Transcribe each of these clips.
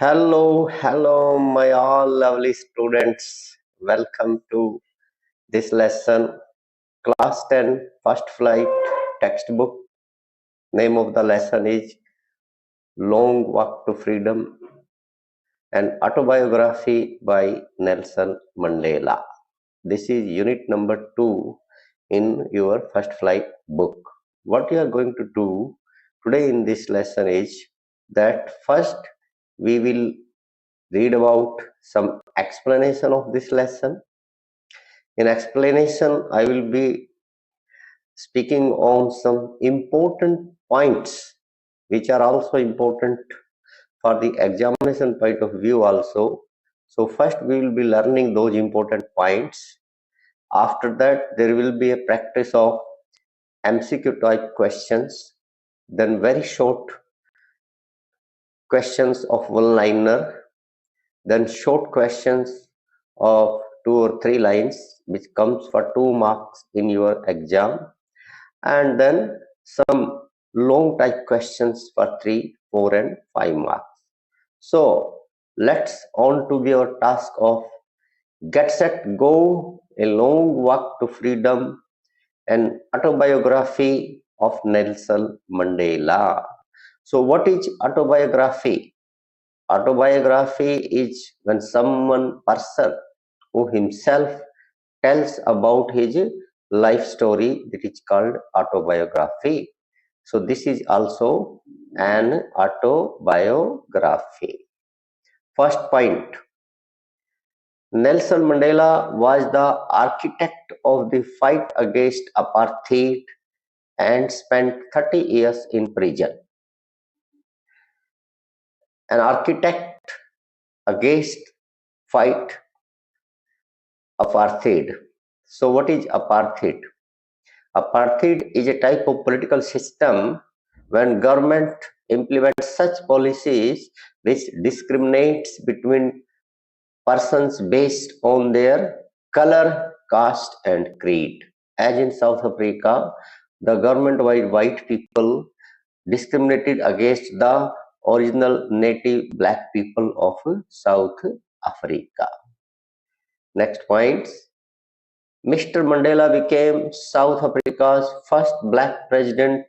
Hello, my all lovely students. Welcome to this lesson, Class 10 First Flight textbook. Name of the lesson is Long Walk to Freedom, an autobiography by Nelson Mandela. This is unit number 2 in your First Flight book. What you are going to do today in this lesson is that first we will read about some explanation of this lesson. In explanation, I will be speaking on some important points which are also important for the examination point of view also. So first we will be learning those important points. After that, there will be a practice of MCQ type questions, then very short questions of one-liner, then short questions of 2 or 3 lines which comes for 2 marks in your exam, and then some long type questions for 3, 4 and 5 marks. So let's on to your task of Get Set Go, a long walk to freedom, an autobiography of Nelson Mandela. So what is autobiography? Autobiography is when someone person who himself tells about his life story, that is called autobiography. So this is also an autobiography. First point, Nelson Mandela was the architect of the fight against apartheid and spent 30 years in prison. An architect against fight apartheid. So what is apartheid? Apartheid is a type of political system when government implements such policies which discriminates between persons based on their color, caste and creed. As in South Africa, the government by white people discriminated against the original native black people of South Africa. Next point. Mr. Mandela became South Africa's first black president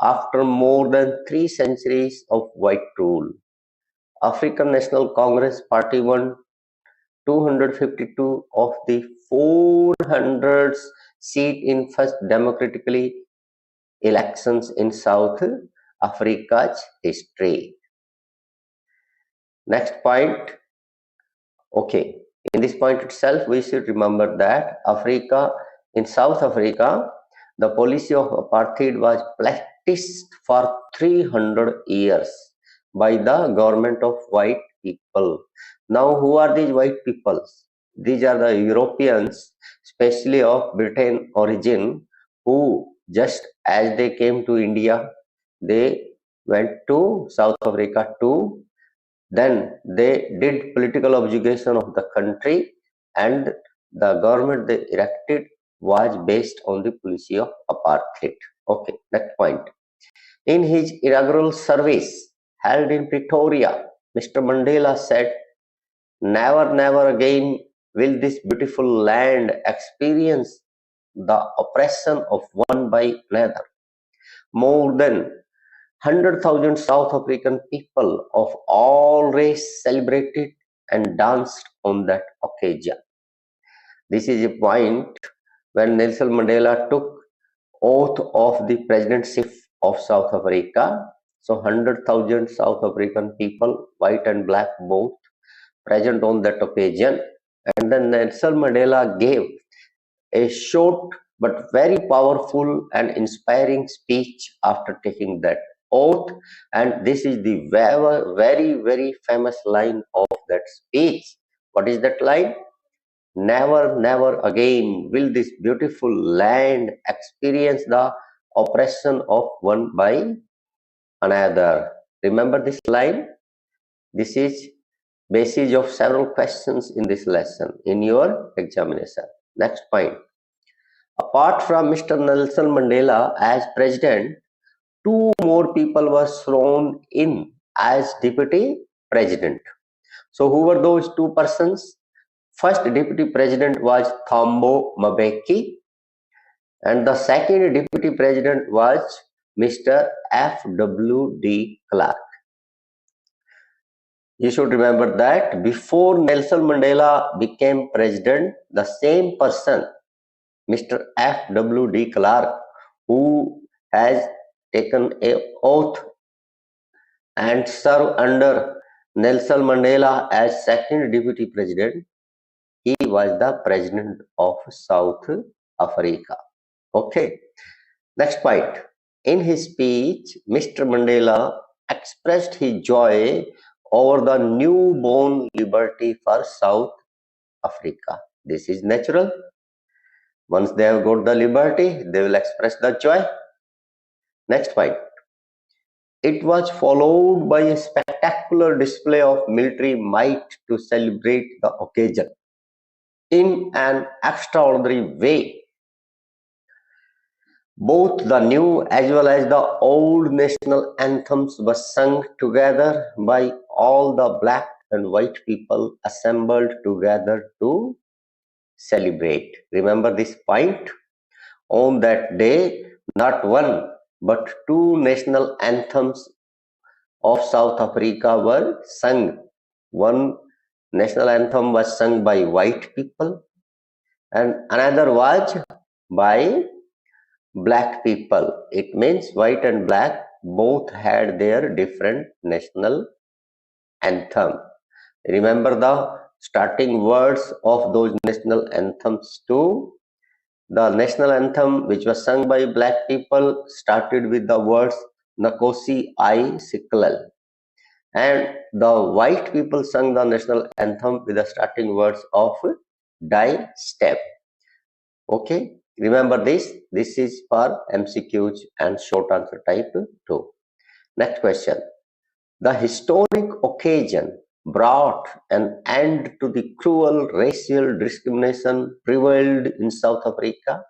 after more than 3 centuries of white rule. African National Congress Party won 252 of the 400 seats in first democratically elections in South Africa's history. Next point. Okay. In this point itself, we should remember that in South Africa, the policy of apartheid was practiced for 300 years by the government of white people. Now, who are these white peoples? These are the Europeans, especially of Britain origin, who just as they came to India, they went to South Africa too. Then they did political subjugation of the country, and the government they erected was based on the policy of apartheid. Okay, next point. In his inaugural service held in Pretoria, Mr. Mandela said, "Never, never again will this beautiful land experience the oppression of one by another. More than 100,000 South African people of all races celebrated and danced on that occasion." This is a point when Nelson Mandela took oath of the presidency of South Africa. So 100,000 South African people, white and black both, present on that occasion. And then Nelson Mandela gave a short but very powerful and inspiring speech after taking that oath, and this is the very famous line of that speech. What is that line? "Never, never again will this beautiful land experience the oppression of one by another." Remember this line? This is basis of several questions in this lesson in your examination. Next point. Apart from Mr. Nelson Mandela as president, 2 more people were sworn in as deputy president. So who were those two persons? First deputy president was Thabo Mbeki, and the second deputy president was Mr. F.W.D. Clark. You should remember that before Nelson Mandela became president, the same person, Mr. F.W.D. Clark, who has taken a oath and served under Nelson Mandela as second deputy president, he was the president of South Africa. Okay. Next point. In his speech, Mr. Mandela expressed his joy over the newborn liberty for South Africa. This is natural. Once they have got the liberty, they will express the joy. Next point. It was followed by a spectacular display of military might to celebrate the occasion. In an extraordinary way, both the new as well as the old national anthems were sung together by all the black and white people assembled together to celebrate. Remember this point? On that day, not one but two national anthems of South Africa were sung. One national anthem was sung by white people and another was by black people. It means white and black both had their different national anthem. Remember the starting words of those national anthems too. The national anthem which was sung by black people started with the words Nakosi I Siklal, and the white people sung the national anthem with the starting words of Die Step. Okay, remember this. This is for MCQs and short answer type 2. Next question. The historic occasion brought an end to the cruel racial discrimination prevailed in South Africa.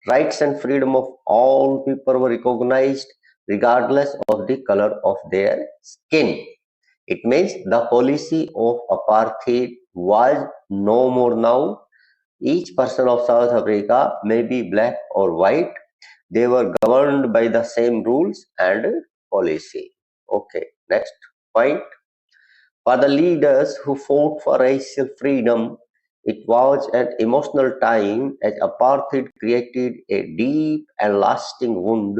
Rights and freedom of all people were recognized regardless of the color of their skin. It means the policy of apartheid was no more now. Each person of South Africa may be black or white. They were governed by the same rules and policy. Okay, next point. For the leaders who fought for racial freedom, it was an emotional time as apartheid created a deep and lasting wound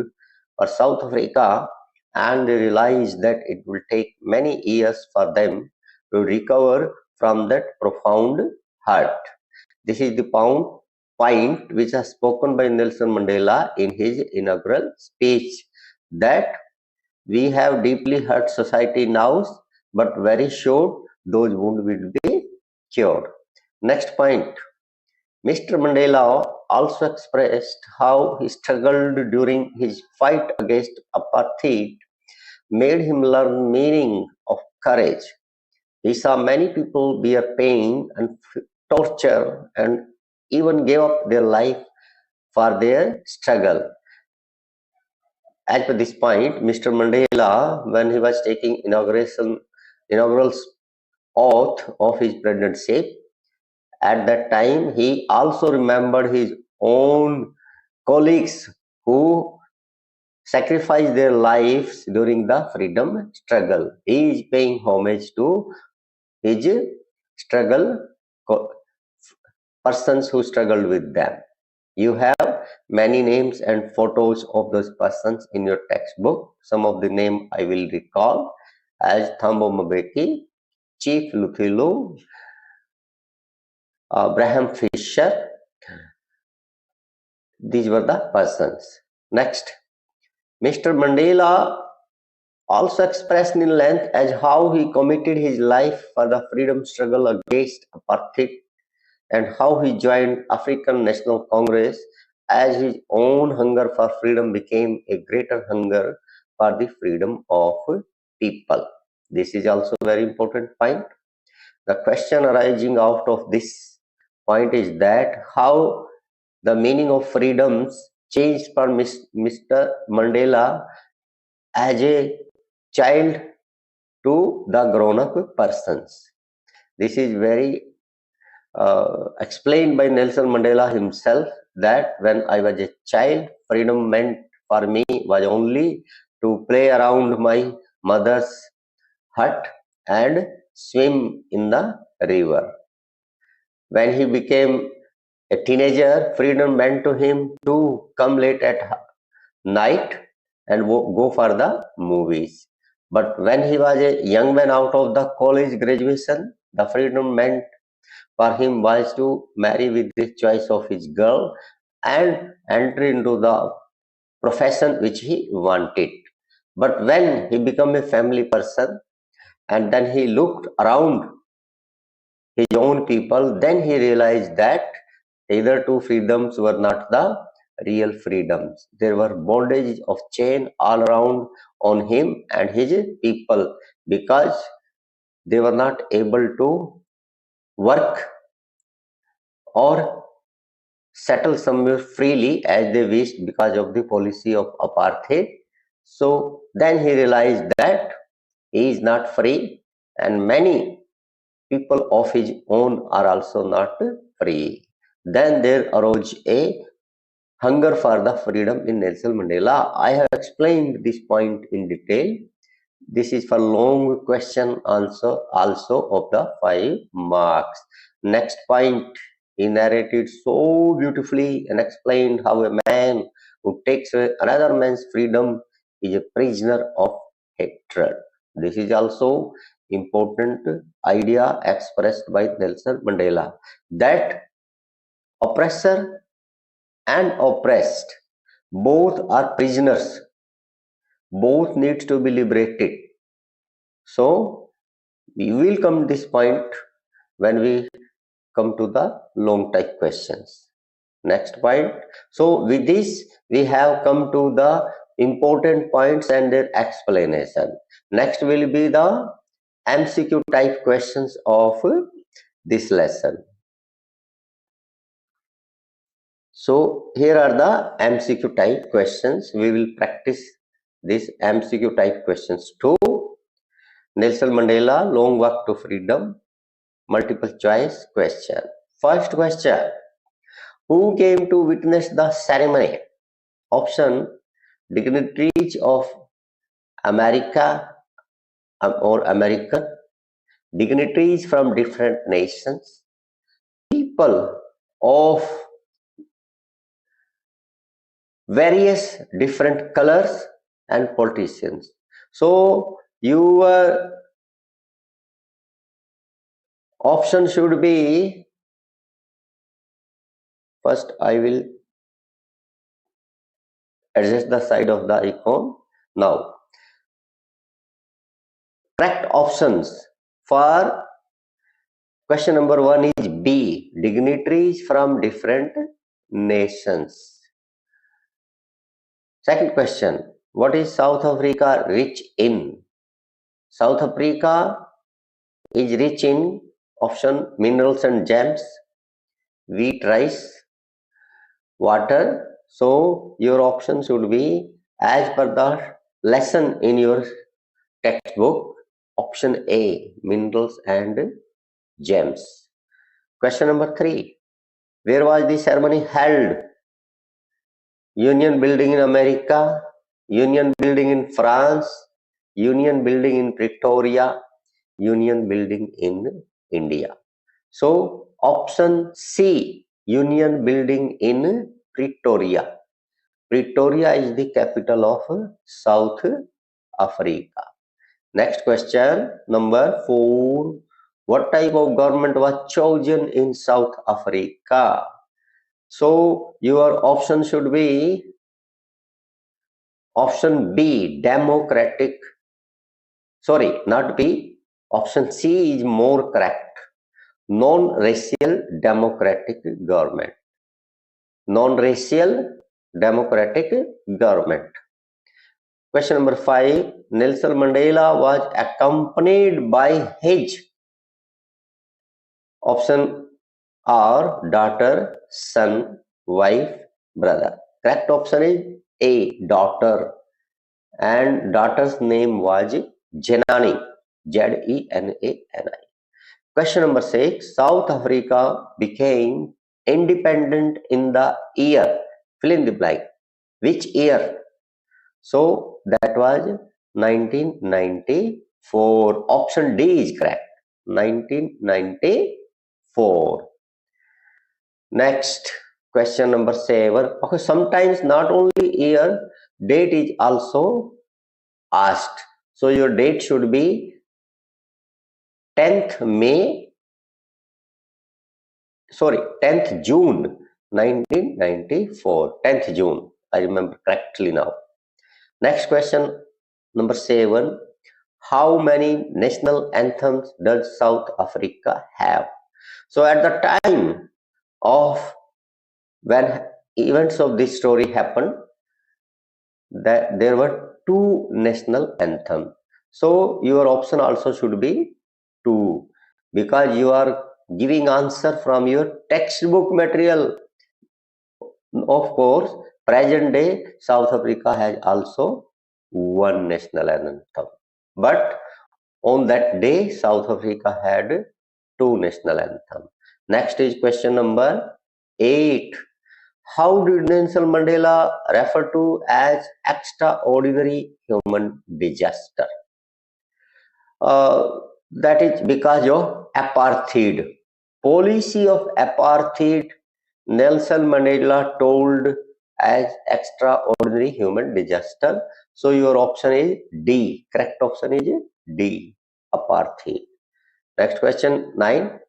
for South Africa, and they realized that it will take many years for them to recover from that profound hurt. This is the point which was spoken by Nelson Mandela in his inaugural speech, that we have deeply hurt society now, but very sure those wounds will be cured. Next point. Mr. Mandela also expressed how he struggled during his fight against apartheid, made him learn meaning of courage. He saw many people bear pain and torture and even gave up their life for their struggle. At this point, Mr. Mandela, when he was taking inaugural oath of his presidency, at that time he also remembered his own colleagues who sacrificed their lives during the freedom struggle. He is paying homage to his struggle persons who struggled with them. You have many names and photos of those persons in your textbook. Some of the name I will recall as Thabo Mbeki, Chief Luthilu, Abraham Fisher. These were the persons. Next, Mr. Mandela also expressed in length as how he committed his life for the freedom struggle against apartheid and how he joined African National Congress as his own hunger for freedom became a greater hunger for the freedom of people. This is also a very important point. The question arising out of this point is that how the meaning of freedoms changed for Mr. Mandela as a child to the grown-up persons. This is very explained by Nelson Mandela himself, that when I was a child, freedom meant for me was only to play around my mother's hut and swim in the river. When he became a teenager, freedom meant to him to come late at night and go for the movies. But when he was a young man out of the college graduation, the freedom meant for him was to marry with the choice of his girl and enter into the profession which he wanted. But when he became a family person and then he looked around his own people, then he realized that either two freedoms were not the real freedoms. There were bondage of chain all around on him and his people, because they were not able to work or settle somewhere freely as they wished because of the policy of apartheid. So then he realized that he is not free, and many people of his own are also not free. Then there arose a hunger for the freedom in Nelson Mandela. I have explained this point in detail. This is for long question also of the 5 marks. Next point, he narrated so beautifully and explained how a man who takes away another man's freedom is a prisoner of hatred. This is also important idea expressed by Nelson Mandela, that oppressor and oppressed both are prisoners, both needs to be liberated. So we will come to this point when we come to the long type questions. Next point. So with this, we have come to the important points and their explanation. Next will be the MCQ type questions of this lesson. So here are the MCQ type questions. We will practice these MCQ type questions too. Nelson Mandela, Long Walk to Freedom, multiple choice question. First question, who came to witness the ceremony? Option, dignitaries of America or American, dignitaries from different nations, people of various different colors, and politicians. So your option should be, first I will adjust the side of the icon. Now, correct options for question number 1 is B, dignitaries from different nations. Second question, what is South Africa rich in? South Africa is rich in, option, minerals and gems, wheat, rice, water. So your option should be as per the lesson in your textbook, option A, minerals and gems. Question number 3, where was the ceremony held? Union Building in America, Union Building in France, Union Building in Pretoria, Union Building in India. So option C, Union Building in Pretoria. Pretoria is the capital of South Africa. Next question, number 4. What type of government was chosen in South Africa? So your option should be option B, democratic. Sorry, not B. Option C is more correct. Non-racial democratic government. Non-racial democratic government. Question number 5. Nelson Mandela was accompanied by his, option R, daughter, son, wife, brother. Correct option is A, daughter, and daughter's name was Janani. Zeni. Question number 6. South Africa became independent in the year. Fill in the blank. Which year? So that was 1994. Option D is correct. 1994. Next, question number 7. Okay, sometimes not only year, date is also asked. So your date should be 10th May, sorry, 10th June 1994. 10th June. I remember correctly now. Next question, number 7. How many national anthems does South Africa have? So at the time of when events of this story happened, that there were two national anthems. So your option also should be 2, because you are giving answer from your textbook material. Of course, present day South Africa has also one national anthem, but on that day South Africa had two national anthems. Next is question number 8. How did Nelson Mandela refer to as extraordinary human disaster? That is because of apartheid. Policy of apartheid, Nelson Mandela told as extraordinary human disaster. So your option is D. Correct option is D. Apartheid. Next question 9.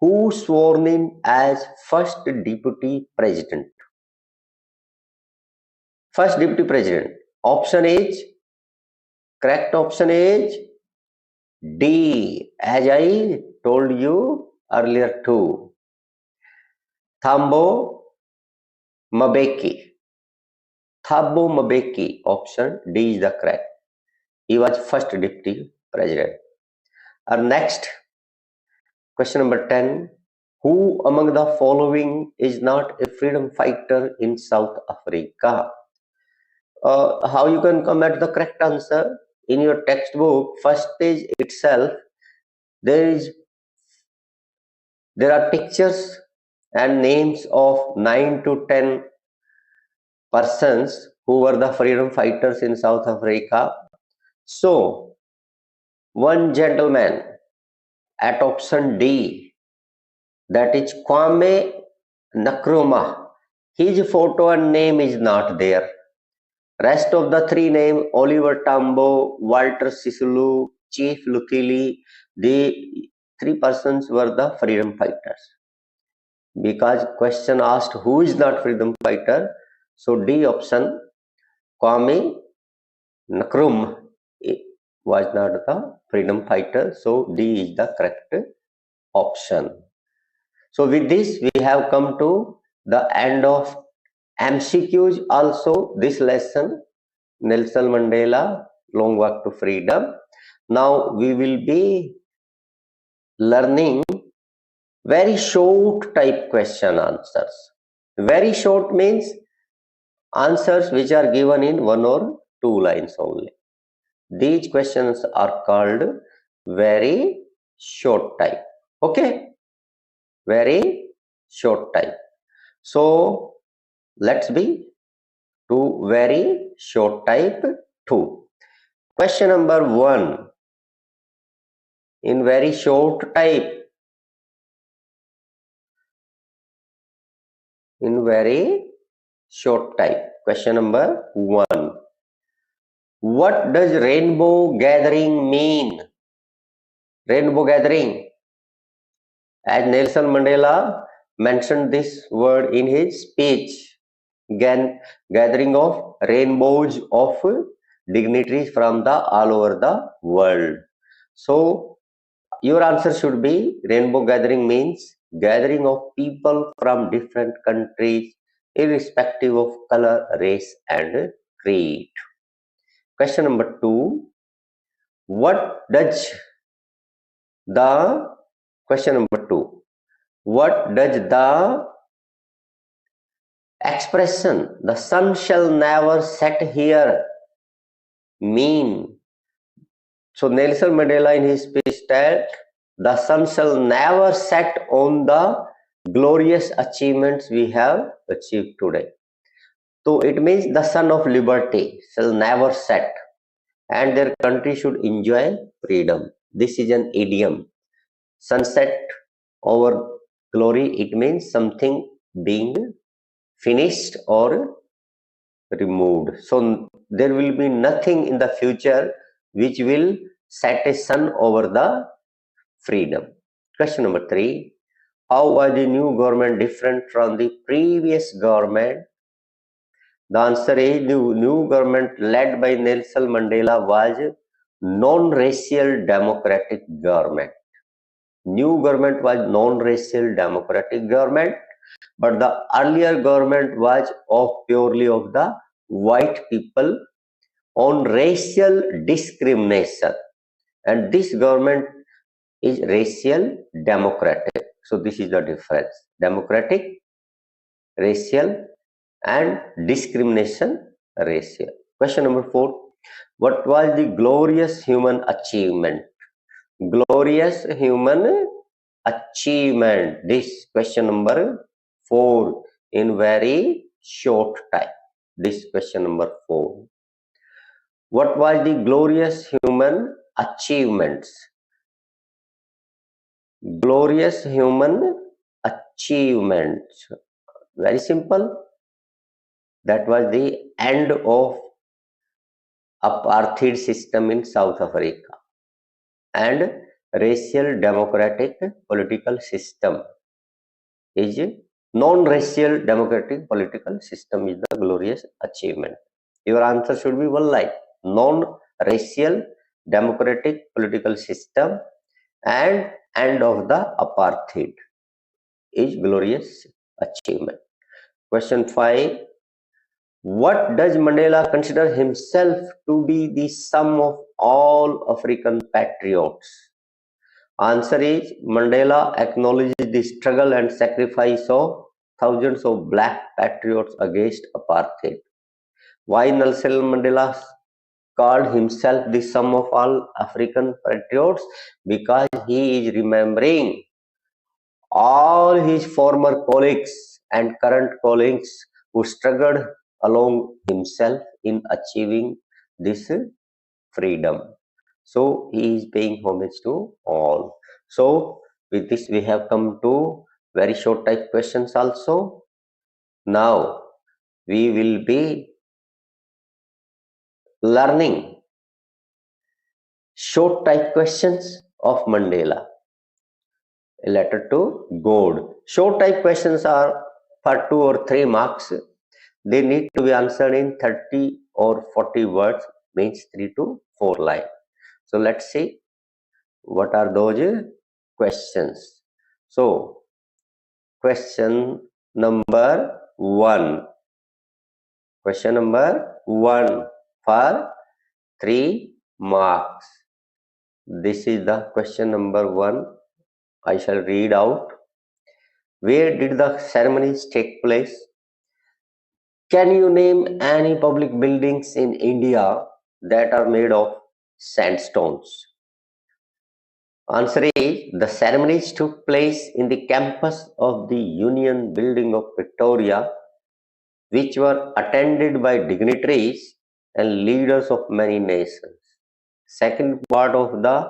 Who sworn in as first deputy president? First deputy president. Option is, correct option is D, as I told you earlier too. Thabo Mbeki. Thabo Mbeki. Option D is the correct. He was first deputy president. Our next question number 10. Who among the following is not a freedom fighter in South Africa? How you can come at the correct answer? In your textbook, first page itself, there are pictures and names of 9 to 10 persons who were the freedom fighters in South Africa. So, one gentleman at option D, that is Kwame Nkrumah. His photo and name is not there. Rest of the three names, Oliver Tambo, Walter Sisulu, Chief Luthili, the three persons were the freedom fighters. Because question asked who is not freedom fighter, so D option, Kwame Nkrumah was not the freedom fighter, so D is the correct option. So with this, we have come to the end of MCQs also this lesson, Nelson Mandela, Long Walk to Freedom. Now we will be learning very short type question answers. Very short means answers which are given in 1 or 2 lines only. These questions are called very short type. Okay? Very short type. So let's be to very short type 2. Question number 1. In very short type. In very short type. Question number 1. What does rainbow gathering mean? Rainbow gathering. As Nelson Mandela mentioned this word in his speech, gathering of rainbows of dignitaries from all over the world. So your answer should be rainbow gathering means gathering of people from different countries irrespective of color, race and creed. Question number 2. What does the question number 2. What does the expression the sun shall never set here mean? So Nelson Mandela in his speech said, the sun shall never set on the glorious achievements we have achieved today. So it means the sun of liberty shall never set and their country should enjoy freedom. This is an idiom. Sunset over glory, it means something being finished or removed. So there will be nothing in the future which will set a sun over the freedom. Question number 3. How was the new government different from the previous government? The answer is new government led by Nelson Mandela was non-racial democratic government. New government was non-racial democratic government, but the earlier government was purely of the white people on racial discrimination, and this government is racial democratic. So this is the difference: democratic, racial, and discrimination racial. Question number 4. What was the glorious human achievement? Glorious human achievement. This question number 4 in very short time. This question number 4. What was the glorious human achievements? Glorious human achievements. Very simple. That was the end of apartheid system in South Africa and racial democratic political system is non-racial democratic political system is the glorious achievement. Your answer should be one line: non-racial democratic political system and end of the apartheid is glorious achievement. Question 5. What does Mandela consider himself to be the sum of all African patriots? Answer is Mandela acknowledges the struggle and sacrifice of thousands of black patriots against apartheid. Why Nelson Mandela called himself the sum of all African patriots? Because he is remembering all his former colleagues and current colleagues who struggled along himself in achieving this freedom. So he is paying homage to all. So with this we have come to very short type questions also. Now we will be learning short type questions of Mandela. A letter to God. Short type questions are for 2 or 3 marks. They need to be answered in 30 or 40 words, means 3 to 4 lines. So let's see what are those questions. So question number 1. Question number 1 for 3 marks. This is the question number 1. I shall read out. Where did the ceremonies take place? Can you name any public buildings in India that are made of sandstones? Answer is the ceremonies took place in the campus of the Union Building of Victoria, which were attended by dignitaries and leaders of many nations. Second part of the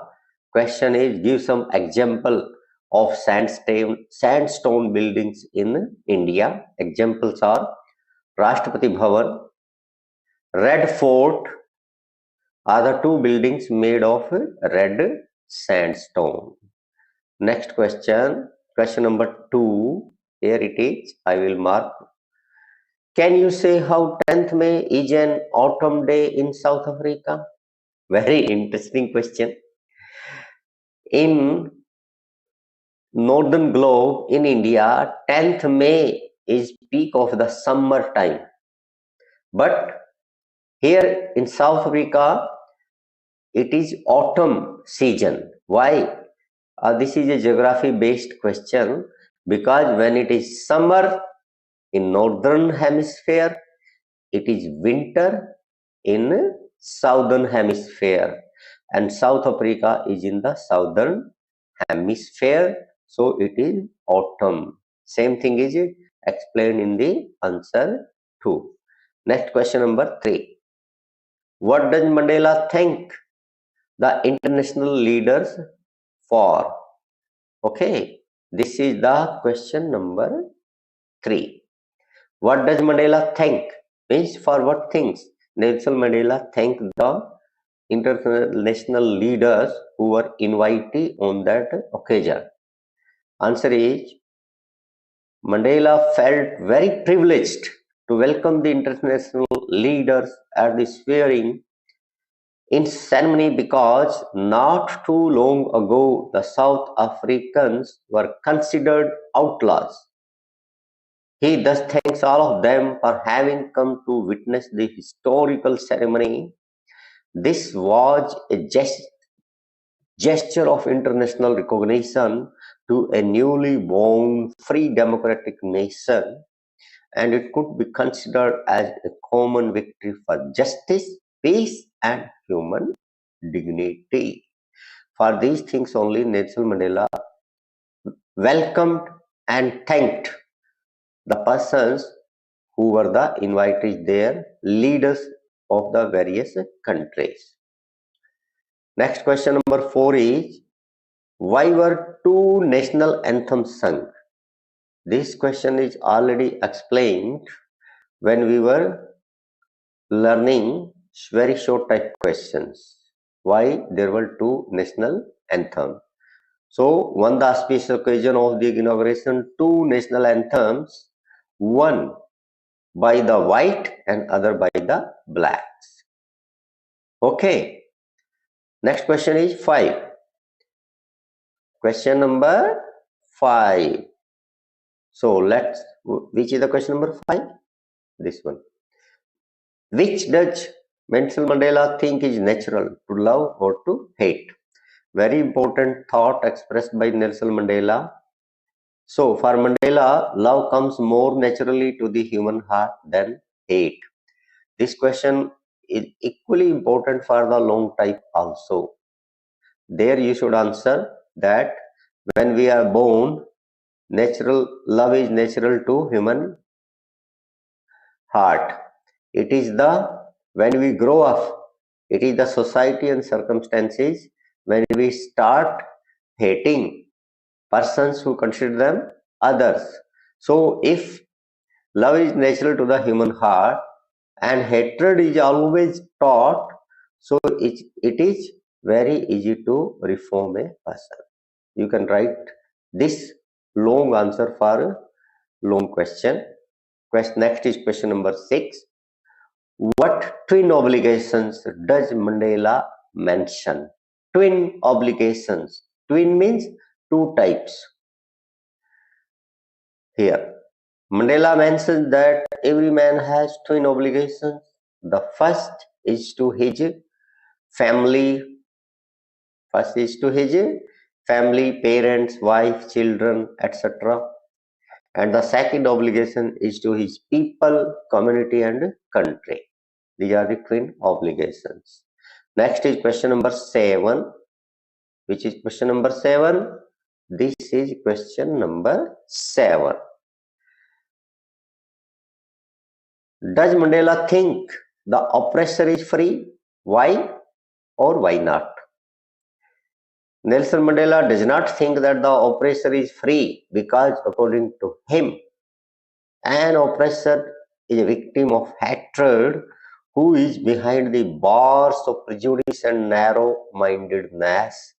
question is give some example of sandstone buildings in India. Examples are Rashtrapati Bhavan, Red Fort are the 2 buildings made of red sandstone. Next question, question number 2. Here it is. I will mark. Can you say how 10th May is an autumn day in South Africa? Very interesting question. In northern globe in India, 10th May is peak of the summer time. But here in South Africa, it is autumn season. Why? This is a geography based question because when it is summer in northern hemisphere, it is winter in southern hemisphere. and South Africa is in the southern hemisphere, so it is autumn. Same thing is it explained in the answer 2. Next question number 3. What does Mandela thank the international leaders for? Okay, this is the question number 3. What does Mandela thank? Means for what things? Nelson Mandela thanked the international leaders who were invited on that occasion. Answer is Mandela felt very privileged to welcome the international leaders at the swearing in ceremony because not too long ago the South Africans were considered outlaws. He thus thanks all of them for having come to witness the historical ceremony. This was a gesture of international recognition to a newly born free democratic nation, and it could be considered as a common victory for justice, peace, and human dignity. For these things only Nelson Mandela welcomed and thanked the persons who were the invitees there, leaders of the various countries. Next question number 4 is, why were two national anthems sung? This question is already explained when we were learning very short type questions. Why there were two national anthems? So, on the auspicious occasion of the inauguration, two national anthems, one by the white and other by the blacks. Okay. Next question is 5. Question number 5. So which is the question number 5? This one. Which does Nelson Mandela think is natural, to love or to hate? Very important thought expressed by Nelson Mandela. So for Mandela, love comes more naturally to the human heart than hate. This question is equally important for the long type also. There you should answer that when we are born, love is natural to human heart. It is when we grow up, it is the society and circumstances when we start hating persons who consider them others. So if love is natural to the human heart and hatred is always taught, so it is very easy to reform a person. You can write this long answer for a long question. Next is question number 6. What twin obligations does Mandela mention? Twin obligations. Twin means two types. Here, Mandela mentions that every man has twin obligations. The first is to his family. Parents, wife, children, etc. And the second obligation is to his people, community, and country. These are the twin obligations. Next is question number 7. Which is question number 7? This is question number 7. Does Mandela think the oppressor is free? Why or why not? Nelson Mandela does not think that the oppressor is free because according to him, an oppressor is a victim of hatred who is behind the bars of prejudice and narrow-mindedness.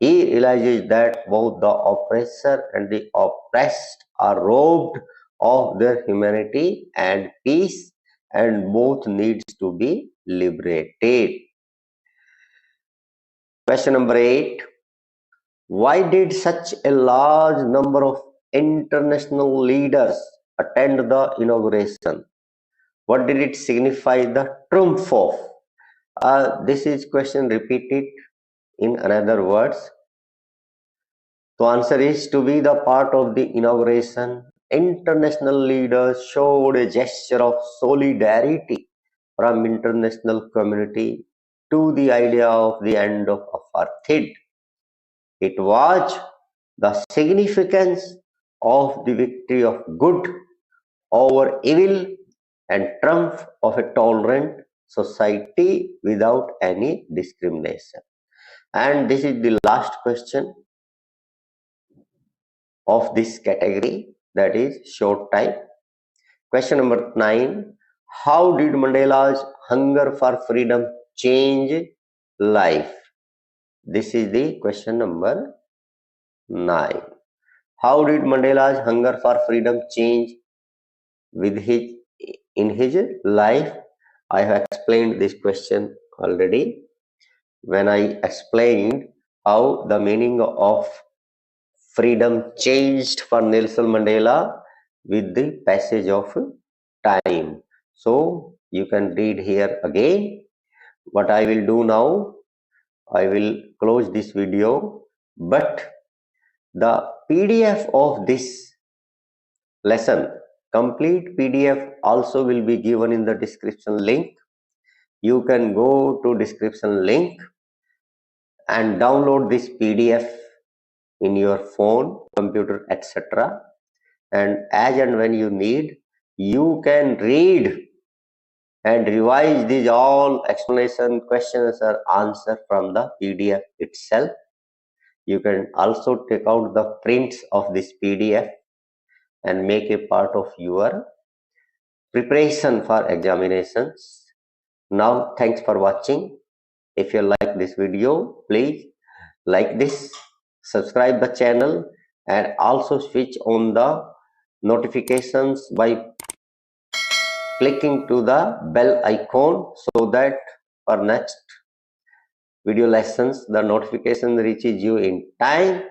He realizes that both the oppressor and the oppressed are robbed of their humanity and peace, and both needs to be liberated. Question number 8. Why did such a large number of international leaders attend the inauguration? What did it signify the triumph of? This is question repeated in another words. The answer is to be the part of the inauguration. International leaders showed a gesture of solidarity from international community to the idea of the end of apartheid. It was the significance of the victory of good over evil and triumph of a tolerant society without any discrimination. And this is the last question of this category, that is short type. Question number 9. How did Mandela's hunger for freedom change life? This is the question number 9. How did Mandela's hunger for freedom change in his life? I have explained this question already when I explained how the meaning of freedom changed for Nelson Mandela with the passage of time. So you can read here again. What I will do now, I will close this video, but the PDF of this lesson, complete PDF also will be given in the description link. You can go to description link and download this PDF in your phone, computer, etc. And as and when you need, you can read and revise these all explanation, questions or answer from the PDF itself. You can also take out the prints of this PDF and make a part of your preparation for examinations. Now, thanks for watching. If you like this video, please like this, subscribe the channel, and also switch on the notifications by clicking to the bell icon so that for next video lessons the notification reaches you in time.